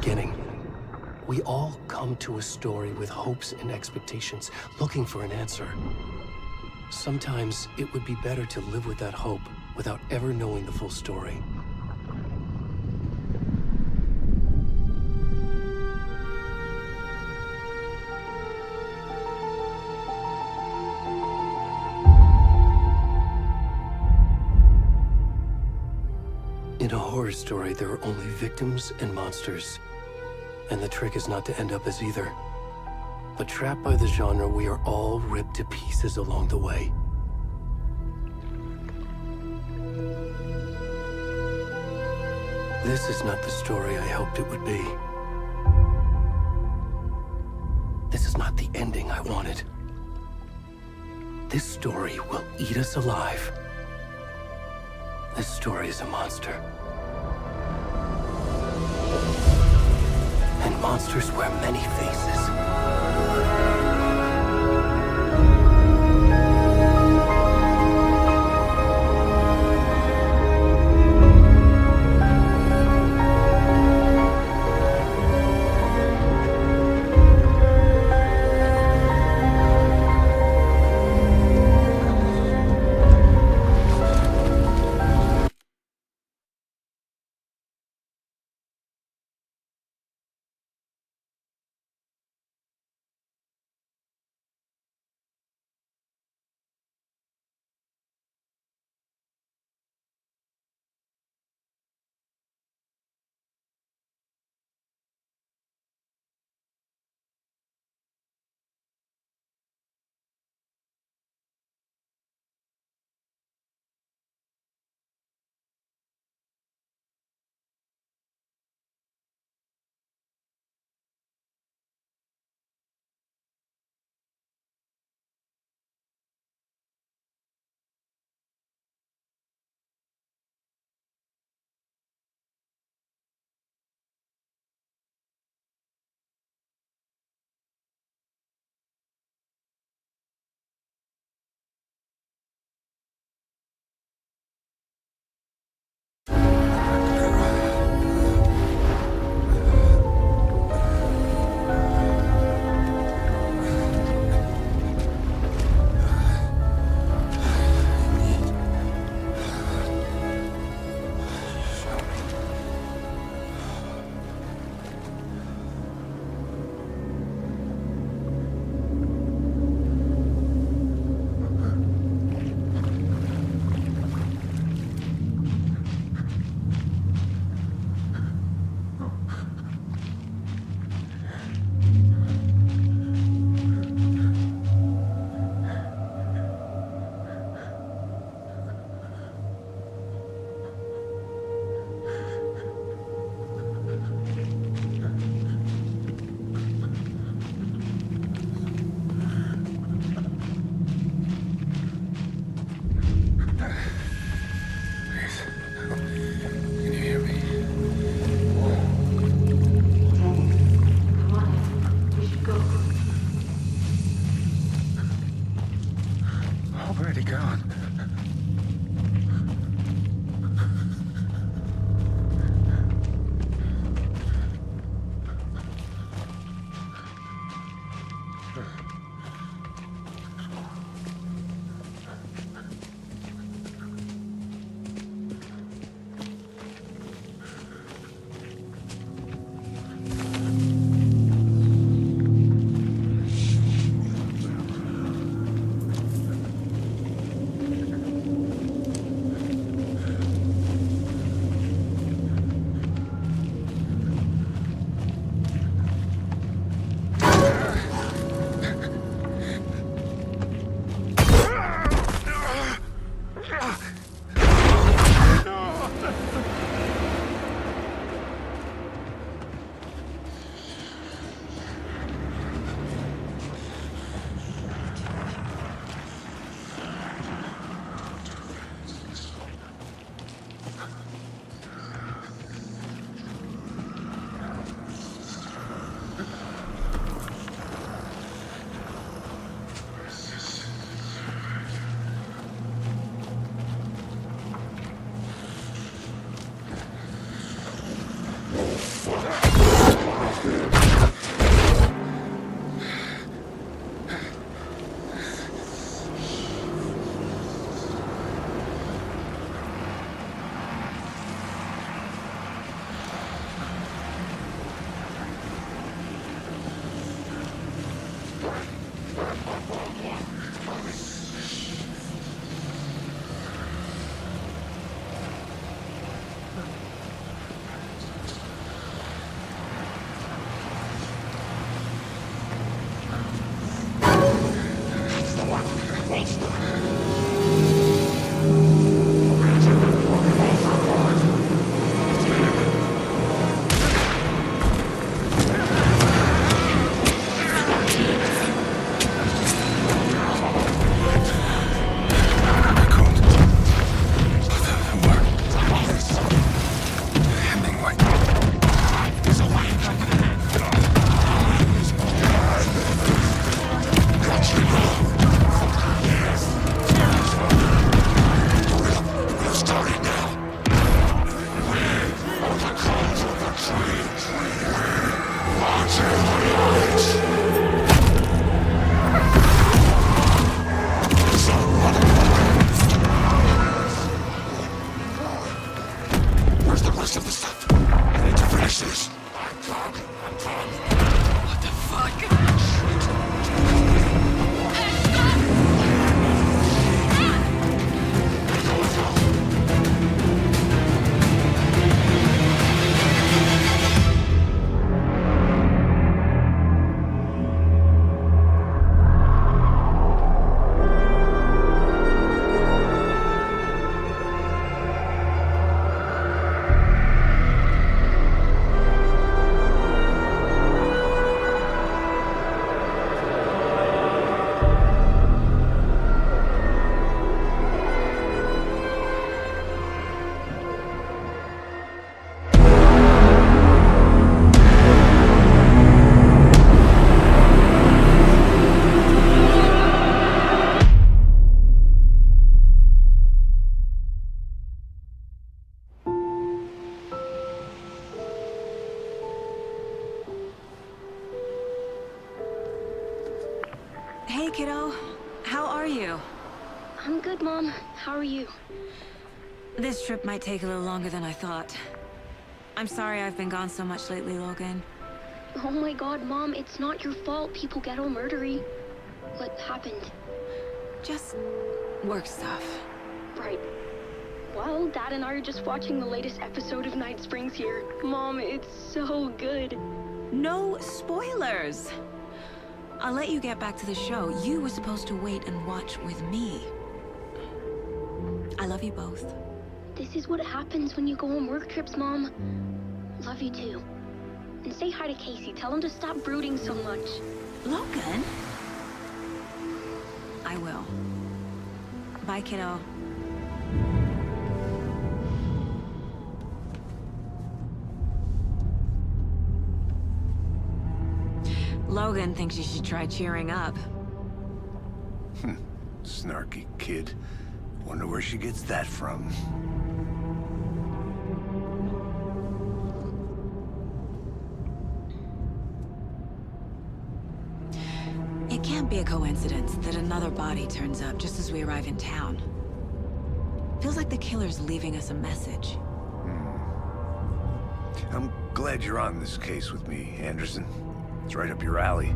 beginning. We all come to a story with hopes and expectations, looking for an answer. Sometimes it would be better to live with that hope without ever knowing the full story. In a horror story, there are only victims and monsters. And the trick is not to end up as either. But trapped by the genre, we are all ripped to pieces along the way. This is not the story I hoped it would be. This is not the ending I wanted. This story will eat us alive. This story is a monster. And monsters wear many faces. Where'd he gone? Hey, kiddo. How are you? I'm good, Mom. How are you? This trip might take a little longer than I thought. I'm sorry I've been gone so much lately, Logan. Oh my god, Mom, it's not your fault people get all murdery. What happened? Just work stuff. Right. Well, Dad and I are just watching the latest episode of Night Springs here. Mom, it's so good. No spoilers! I'll let you get back to the show. You were supposed to wait and watch with me. I love you both. This is what happens when you go on work trips, Mom. Love you too. And say hi to Casey. Tell him to stop brooding so much. Logan? I will. Bye, kiddo. Logan thinks you should try cheering up. Snarky kid. Wonder where she gets that from. It can't be a coincidence that another body turns up just as we arrive in town. Feels like the killer's leaving us a message. I'm glad you're on this case with me, Anderson. It's right up your alley.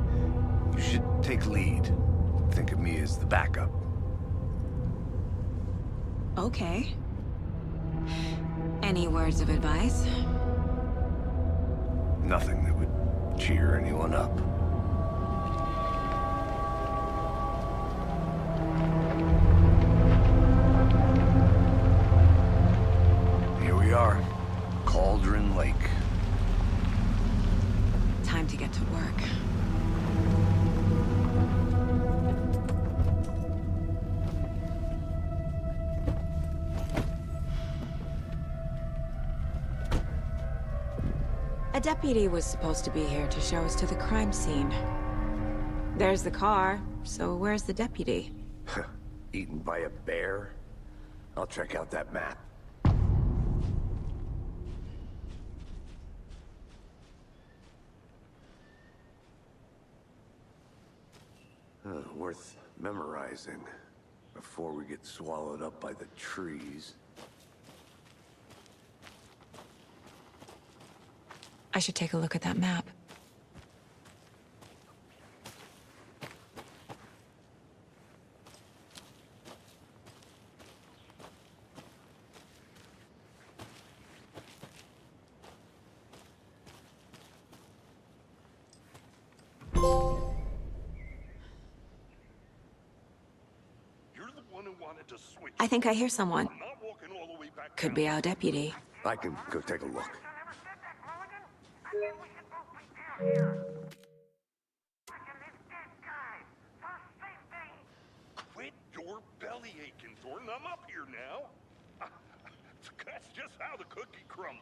You should take lead. Think of me as the backup. Okay. Any words of advice? Nothing that would cheer anyone up. Here we are. Cauldron Lake. Time to get to work. A deputy was supposed to be here to show us to the crime scene. There's the car, so where's the deputy? Eaten by a bear? I'll check out that map. Worth memorizing before we get swallowed up by the trees. I should take a look at that map. I think I hear someone. Could be our deputy. I can go take a look. Quit your belly aching, Thornton. I'm up here now. That's just how the cookie crumbles.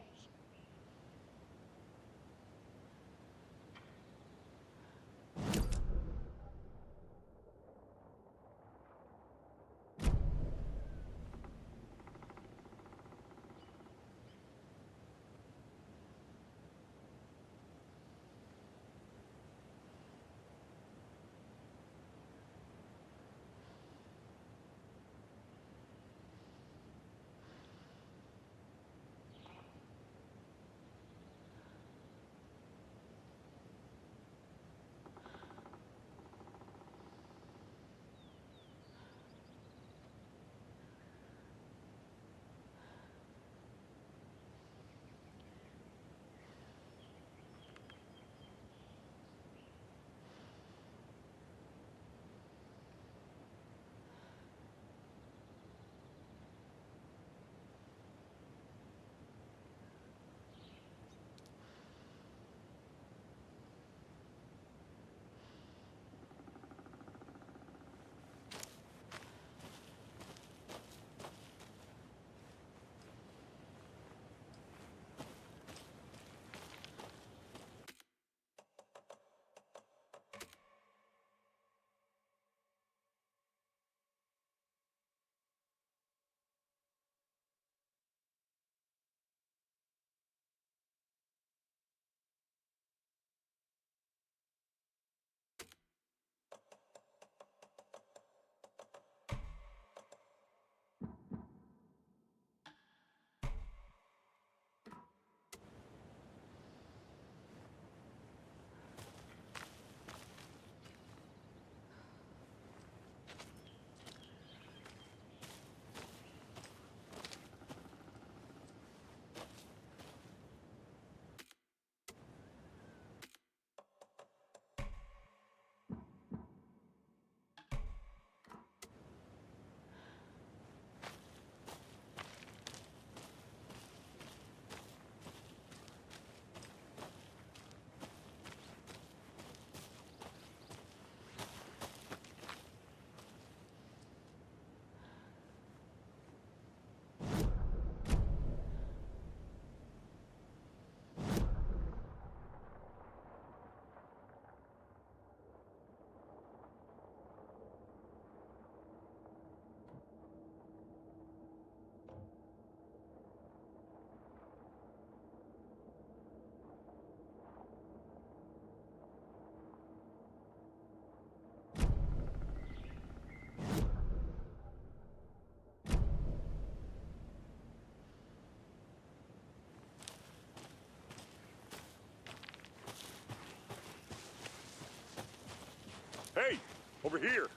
Over here.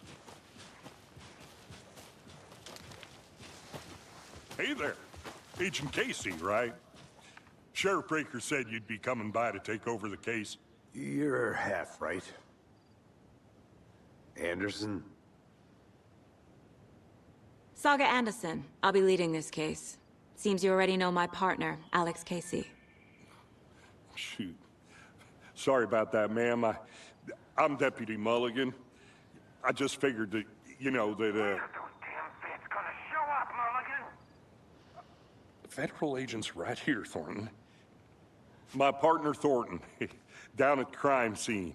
Hey there. Agent Casey, right? Sheriff Breaker said you'd be coming by to take over the case. You're half right. Anderson? Saga Anderson. I'll be leading this case. Seems you already know my partner, Alex Casey. Shoot. Sorry about that, ma'am. I'm Deputy Mulligan. I just figured that, you know, that, Those damn feds gonna show up, Mulligan! federal agent's right here, Thornton. My partner, Thornton, down at the crime scene.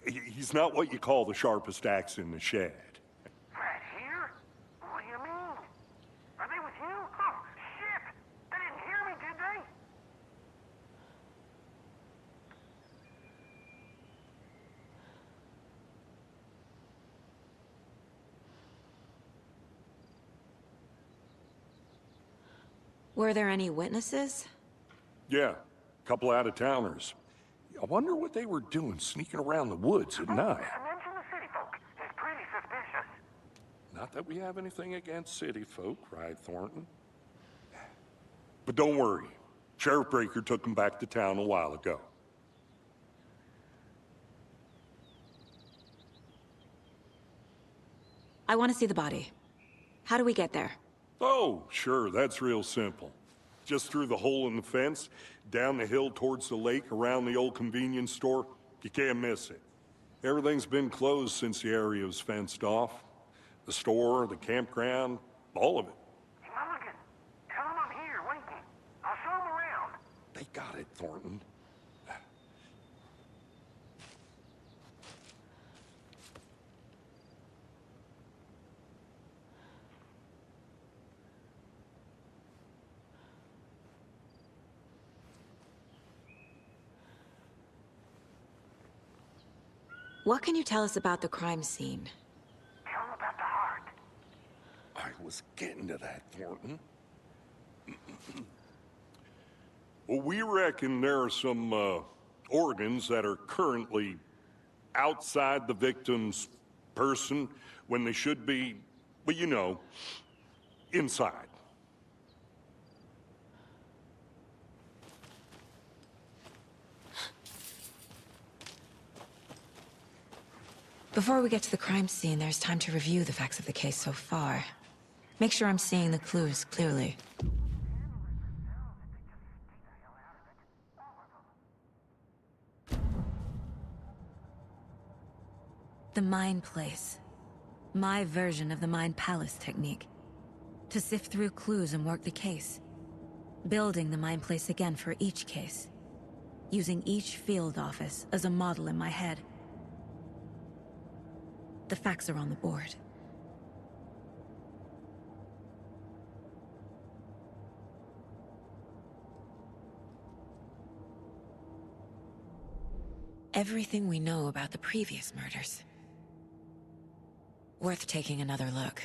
He's not what you call the sharpest axe in the shed. Right here? What do you mean? Are they with you? Oh, shit! They didn't hear me, did they? Were there any witnesses? Yeah, a couple out-of-towners. I wonder what they were doing sneaking around the woods at night. Mention the city folk. It's pretty suspicious. Not that we have anything against city folk, right, Thornton? But don't worry. Sheriff Breaker took them back to town a while ago. I want to see the body. How do we get there? Oh, sure, that's real simple. Just through the hole in the fence, down the hill towards the lake, around the old convenience store. You can't miss it. Everything's been closed since the area was fenced off. The store, the campground, all of it. Hey, Mulligan, tell them I'm here, waiting. I'll show them around. They got it, Thornton. What can you tell us about the crime scene? Tell them about the heart. I was getting to that, Thornton. Well, we reckon there are some organs that are currently outside the victim's person when they should be, well, you know, inside. Before we get to the crime scene, there's time to review the facts of the case so far. Make sure I'm seeing the clues clearly. The Mind Place. My version of the Mind Palace technique. To sift through clues and work the case. Building the Mind Place again for each case. Using each field office as a model in my head. The facts are on the board. Everything we know about the previous murders. Worth taking another look.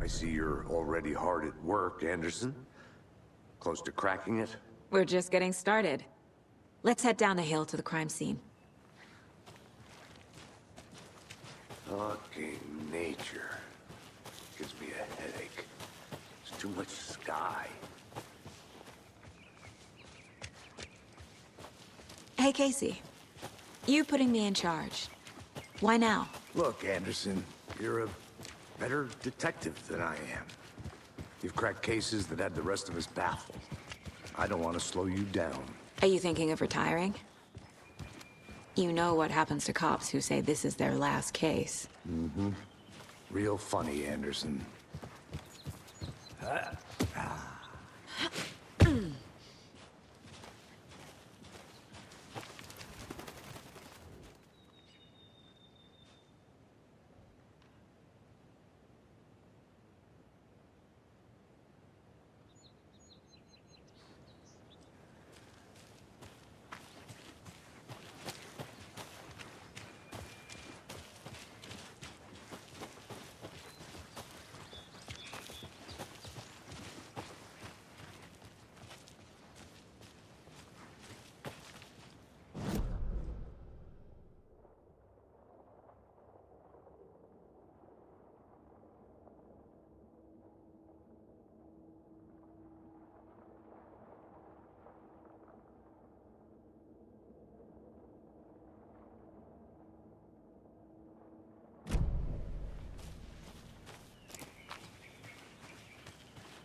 I see you're already hard at work, Anderson. Close to cracking it? We're just getting started. Let's head down the hill to the crime scene. Fucking nature. Gives me a headache. There's too much sky. Hey, Casey. You putting me in charge. Why now? Look, Anderson, you're a better detective than I am. You've cracked cases that had the rest of us baffled. I don't want to slow you down. Are you thinking of retiring? You know what happens to cops who say this is their last case. Mm-hmm. Real funny, Anderson.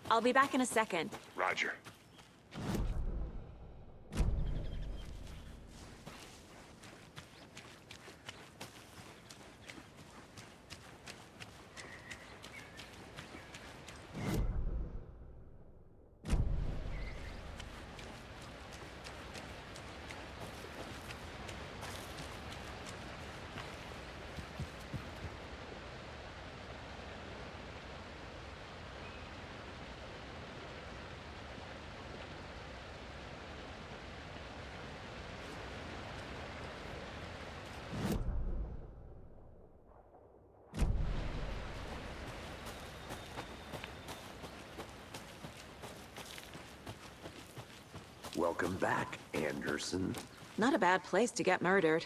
I'll be back in a second. Roger. Welcome back, Anderson. Not a bad place to get murdered.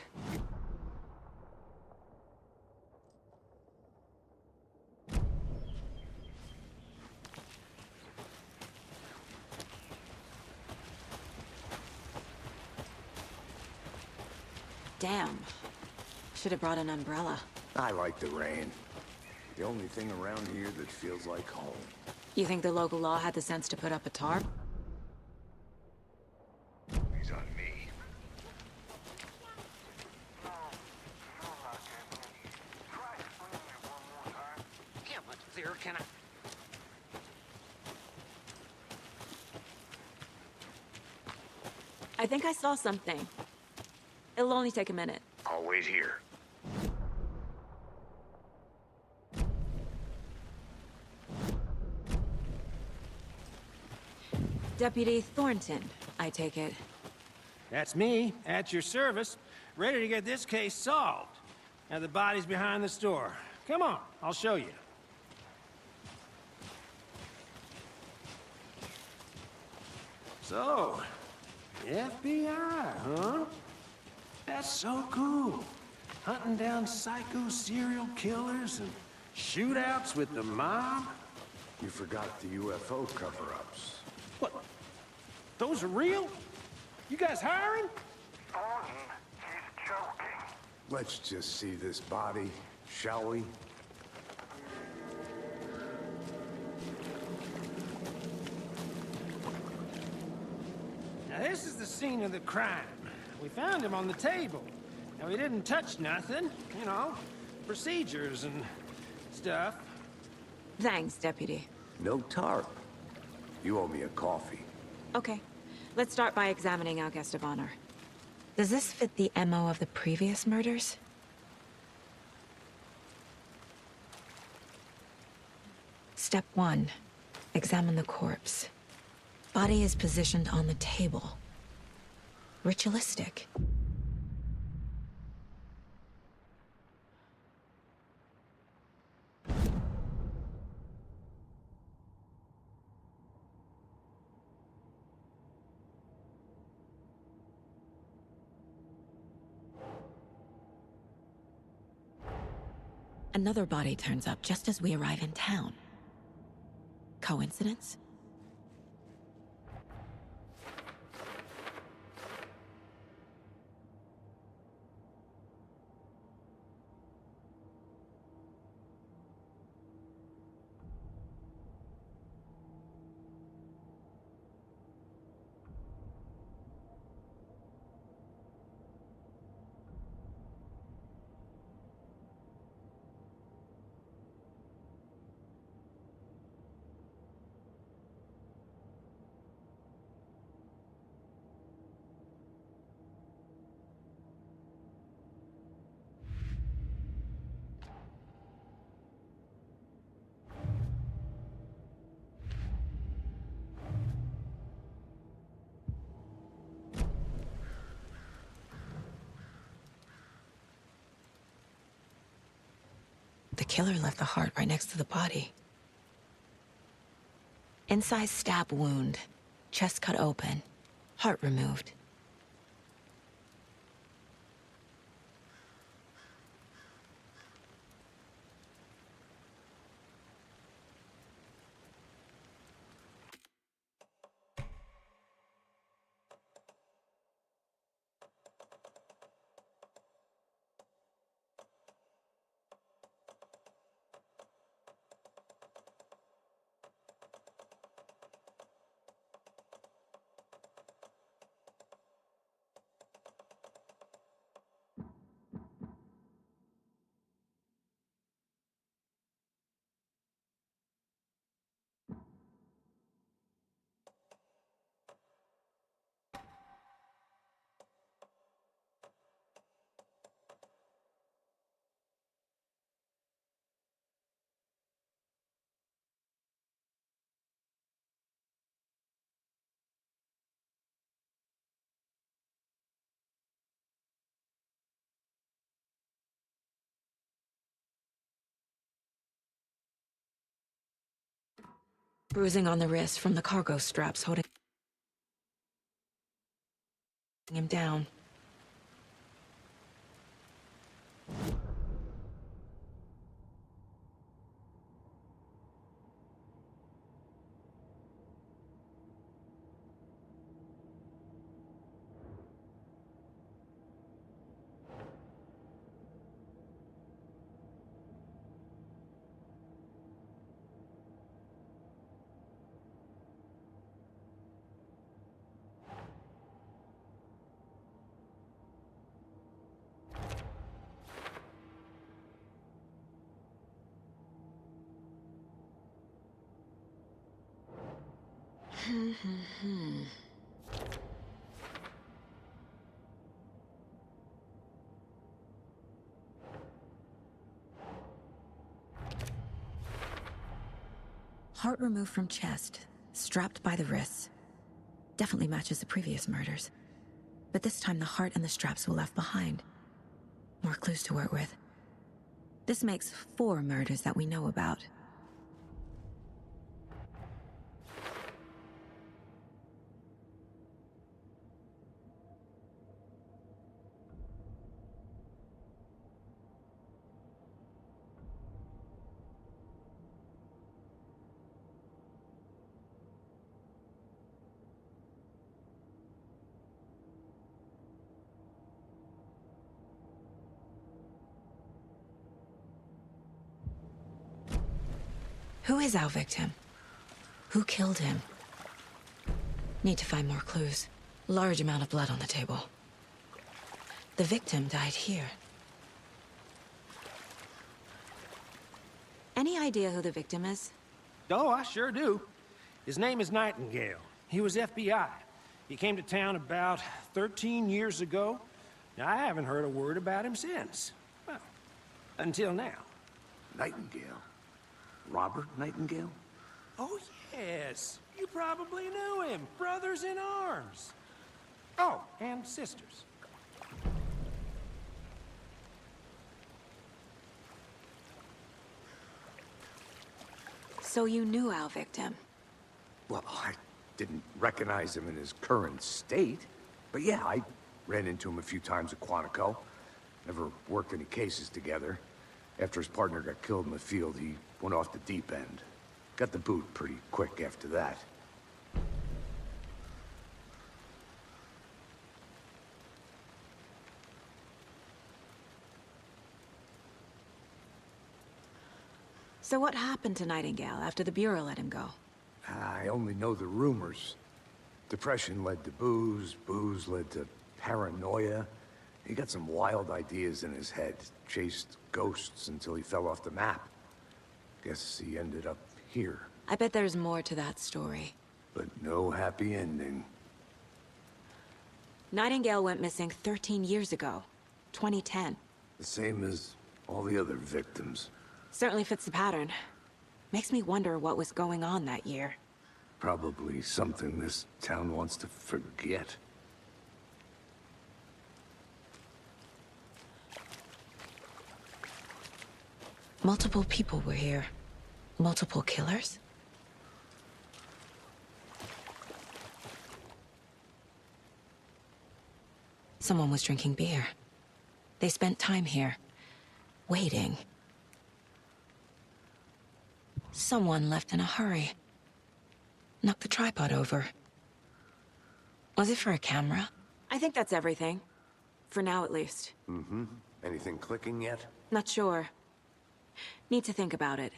Damn. Should have brought an umbrella. I like the rain. The only thing around here that feels like home. You think the local law had the sense to put up a tarp? He's on me. Yeah, but there can I... I think I saw something. It'll only take a minute. I'll wait here. Deputy Thornton, I take it. That's me, at your service, ready to get this case solved. Now the body's behind the store. Come on, I'll show you. So, FBI, huh? That's so cool. Hunting down psycho serial killers and shootouts with the mob. You forgot the UFO cover-ups. What? Those are real? You guys hiring? Thornton, he's joking. Let's just see this body, shall we? Now this is the scene of the crime. We found him on the table. Now we didn't touch nothing, you know, procedures and stuff. Thanks, Deputy. No tarp. You owe me a coffee. Okay. Let's start by examining our guest of honor. Does this fit the MO of the previous murders? Step 1. Examine the corpse. Body is positioned on the table. Ritualistic. Another body turns up just as we arrive in town. Coincidence? The killer left the heart right next to the body. Incised stab wound, chest cut open, heart removed. Bruising on the wrist from the cargo straps holding him down. Heart removed from chest, strapped by the wrists. Definitely matches the previous murders. But this time the heart and the straps were left behind. More clues to work with. This makes 4 murders that we know about. Who is our victim? Who killed him? Need to find more clues. Large amount of blood on the table. The victim died here. Any idea who the victim is? Oh, I sure do. His name is Nightingale. He was FBI. He came to town about 13 years ago. Now, I haven't heard a word about him since. Well, until now. Nightingale? Robert Nightingale? Oh, yes. You probably knew him. Brothers in arms. Oh, and sisters. So you knew our victim? Well, I didn't recognize him in his current state. But yeah, I ran into him a few times at Quantico. Never worked any cases together. After his partner got killed in the field, he went off the deep end. Got the boot pretty quick after that. So what happened to Nightingale after the Bureau let him go? I only know the rumors. Depression led to booze, booze led to paranoia. He got some wild ideas in his head, chased ghosts until he fell off the map. Guess he ended up here. I bet there's more to that story. But no happy ending. Nightingale went missing 13 years ago, 2010. The same as all the other victims. Certainly fits the pattern. Makes me wonder what was going on that year. Probably something this town wants to forget. Multiple people were here. Multiple killers? Someone was drinking beer. They spent time here, waiting. Someone left in a hurry. Knocked the tripod over. Was it for a camera? I think that's everything. For now, at least. Mm-hmm. Anything clicking yet? Not sure. Need to think about it.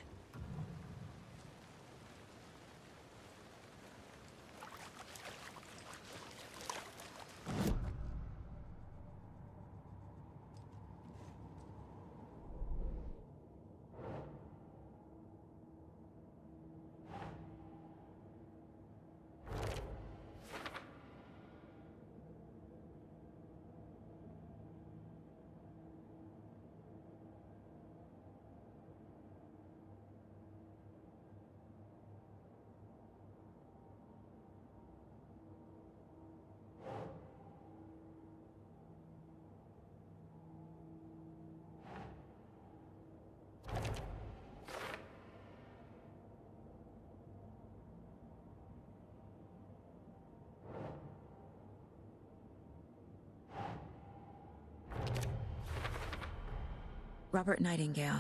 Robert Nightingale,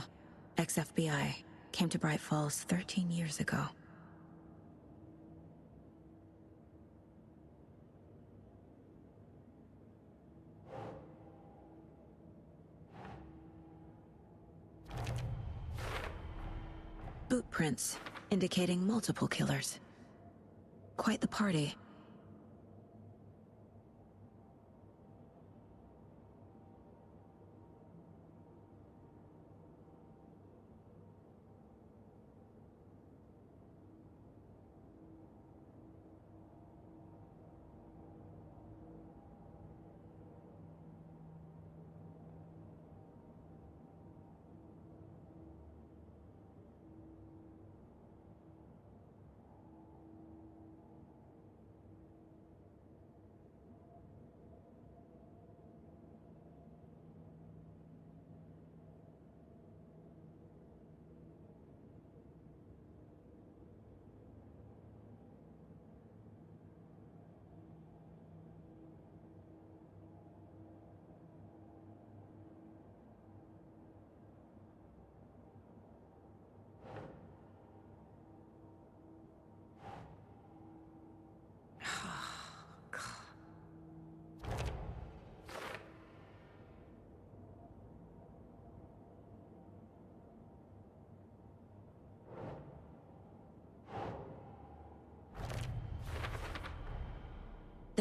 ex-FBI, came to Bright Falls 13 years ago. Boot prints, indicating multiple killers. Quite the party.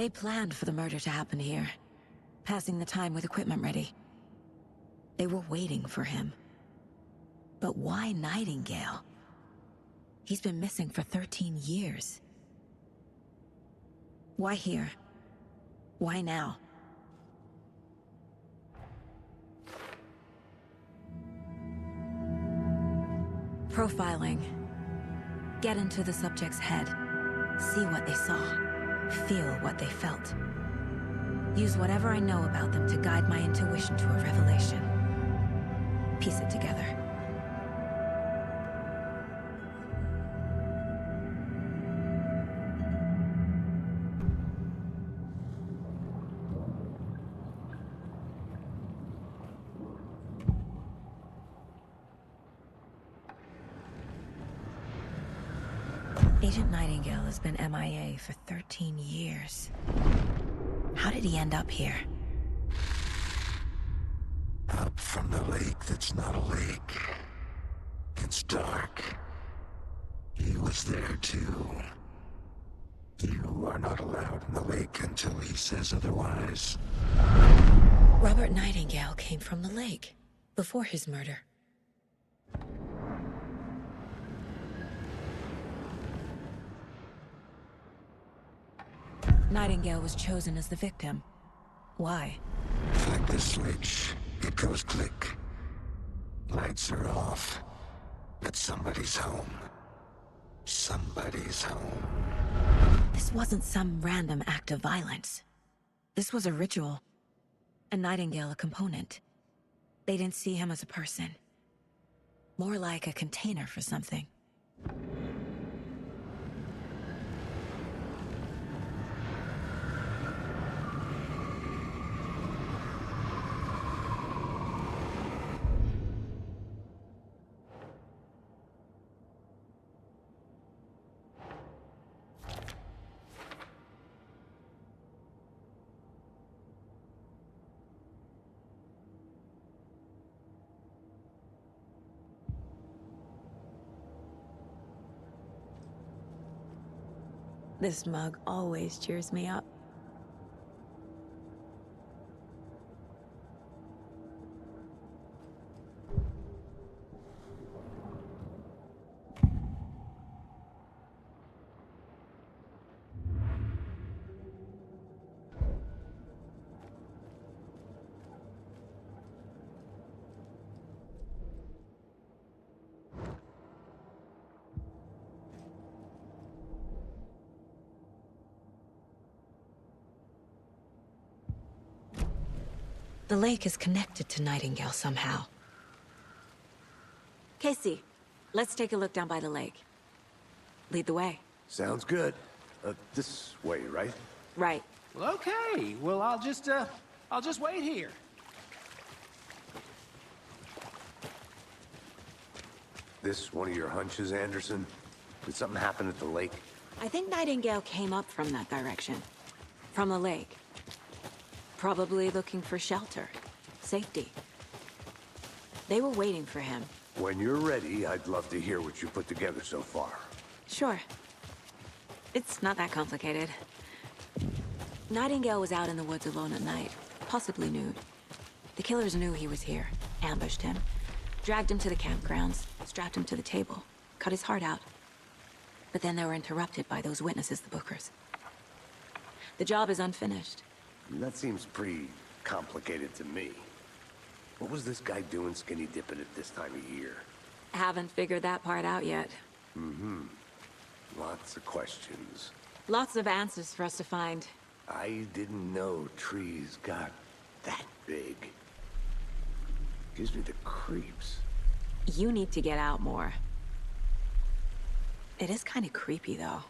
They planned for the murder to happen here, passing the time with equipment ready. They were waiting for him. But why Nightingale? He's been missing for 13 years. Why here? Why now? Profiling. Get into the subject's head. See what they saw. Feel what they felt. Use whatever I know about them to guide my intuition to a revelation. Piece it together. Agent Nightingale has been MIA for 13 years. How did he end up here? Up from the lake that's not a lake. It's dark. He was there too. You are not allowed in the lake until he says otherwise. Robert Nightingale came from the lake, before his murder. Nightingale was chosen as the victim. Why? Flick the switch. It goes click. Lights are off. But somebody's home. Somebody's home. This wasn't some random act of violence. This was a ritual. And Nightingale a component. They didn't see him as a person. More like a container for something. This mug always cheers me up. The lake is connected to Nightingale somehow. Casey, let's take a look down by the lake. Lead the way. Sounds good. This way, right? Right. Well, okay. Well, I'll just wait here. This one of your hunches, Anderson? Did something happen at the lake? I think Nightingale came up from that direction. From the lake. Probably looking for shelter. Safety. They were waiting for him. When you're ready, I'd love to hear what you put together so far. Sure. It's not that complicated. Nightingale was out in the woods alone at night, possibly nude. The killers knew he was here, ambushed him, dragged him to the campgrounds, strapped him to the table, cut his heart out. But then they were interrupted by those witnesses, the Bookers. The job is unfinished. That seems pretty complicated to me. What was this guy doing skinny dipping at this time of year? Haven't figured that part out yet. Lots of questions. Lots of answers for us to find. I didn't know trees got that big. Gives me the creeps. You need to get out more. It is kind of creepy, though.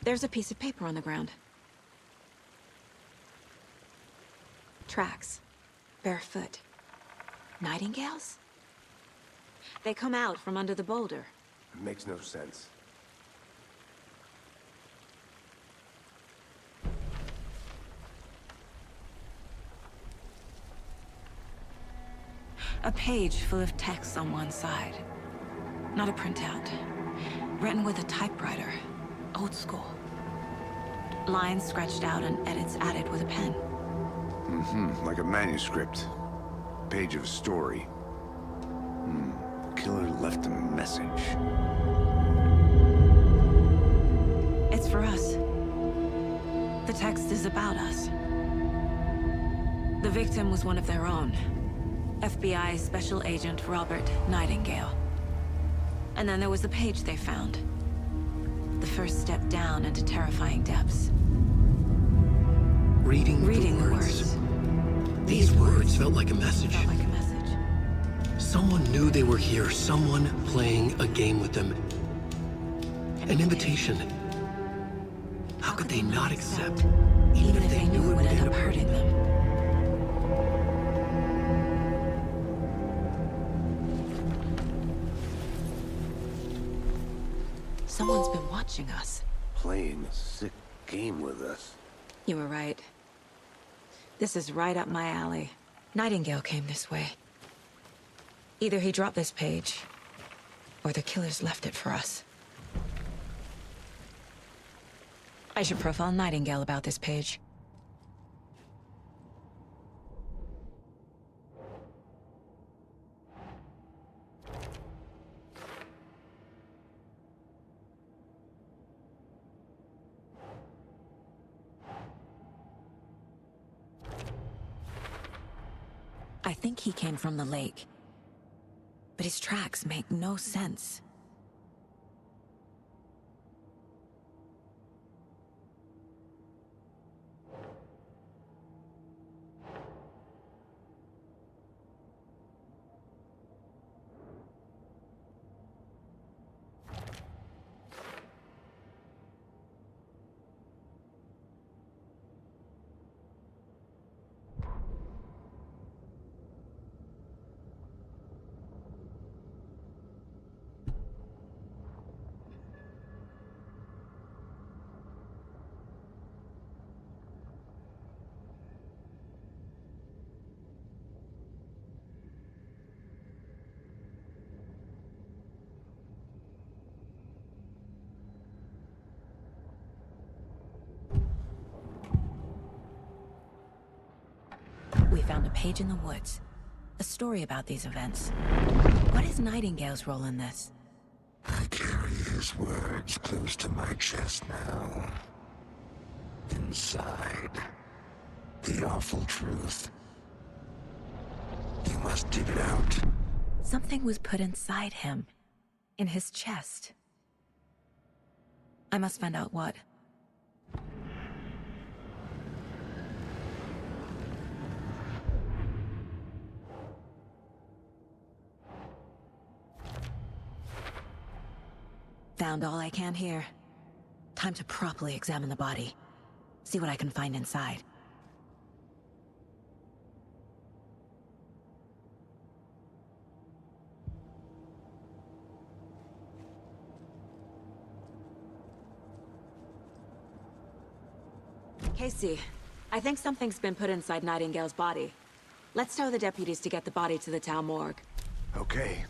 There's a piece of paper on the ground. Tracks. Barefoot. Nightingales? They come out from under the boulder. It makes no sense. A page full of text on one side. Not a printout. Written with a typewriter. Old school. Lines scratched out and edits added with a pen. Like a manuscript. Page of a story. Killer left a message. It's for us. The text is about us. The victim was one of their own. FBI Special Agent Robert Nightingale. And then there was the page they found. The first step down into terrifying depths. Reading the words. These words felt like a message. Felt like a message. Someone knew they were here, someone playing a game with them. An invitation. How could they not accept, even if they knew it would end up hurting them? Someone's been watching us. Playing a sick game with us. You were right. This is right up my alley. Nightingale came this way. Either he dropped this page, or the killers left it for us. I should profile Nightingale about this page. I think he came from the lake. But his tracks make no sense. We found a page in the woods. A story about these events. What is Nightingale's role in this? I carry his words close to my chest now. Inside, the awful truth. You must dig it out. Something was put inside him. In his chest. I must find out what. Found all I can here. Time to properly examine the body. See what I can find inside. Casey, I think something's been put inside Nightingale's body. Let's tell the deputies to get the body to the town morgue. Okay.